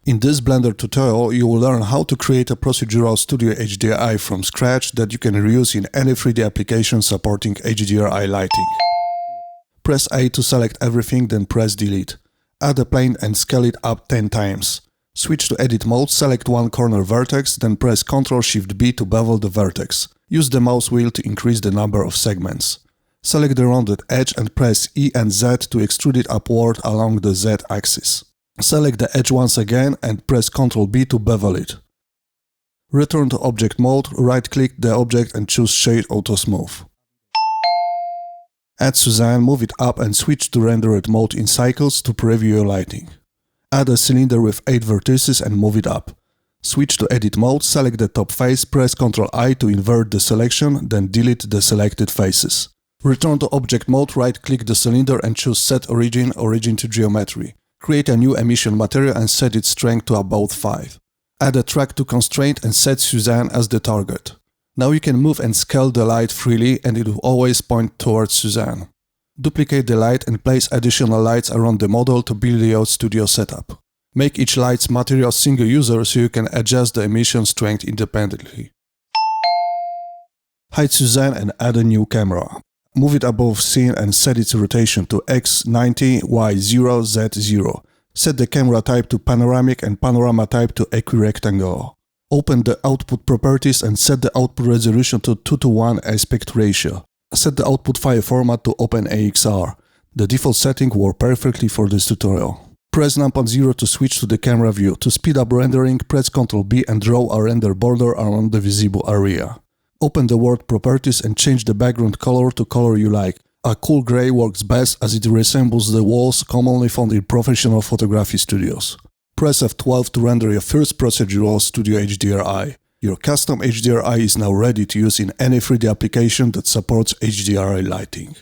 In this Blender tutorial, you will learn how to create a procedural Studio HDRI from scratch that you can reuse in any 3D application supporting HDRI lighting. Press A to select everything, then press Delete. Add a plane and scale it up 10 times. Switch to Edit mode, select one corner vertex, then press Ctrl-Shift-B to bevel the vertex. Use the mouse wheel to increase the number of segments. Select the rounded edge and press E and Z to extrude it upward along the Z axis. Select the edge once again and press Ctrl-B to bevel it. Return to object mode, right-click the object and choose Shade Auto Smooth. Add Suzanne, move it up and switch to rendered mode in cycles to preview your lighting. Add a cylinder with 8 vertices and move it up. Switch to edit mode, select the top face, press Ctrl-I to invert the selection, then delete the selected faces. Return to object mode, right-click the cylinder and choose Set Origin, Origin to Geometry. Create a new emission material and set its strength to about 5. Add a track to constraint and set Suzanne as the target. Now you can move and scale the light freely and it will always point towards Suzanne. Duplicate the light and place additional lights around the model to build your studio setup. Make each light's material single user so you can adjust the emission strength independently. Hide Suzanne and add a new camera. Move it above scene and set its rotation to X90, Y0, Z0. Set the camera type to panoramic and panorama type to equirectangular. Open the output properties and set the output resolution to 2:1 aspect ratio. Set the output file format to OpenAXR. The default setting worked perfectly for this tutorial. Press numpad 0 to switch to the camera view. To speed up rendering, press Ctrl-B and draw a render border around the visible area. Open the world properties and change the background color to color you like. A cool gray works best as it resembles the walls commonly found in professional photography studios. Press F12 to render your first procedural Studio HDRI. Your custom HDRI is now ready to use in any 3D application that supports HDRI lighting.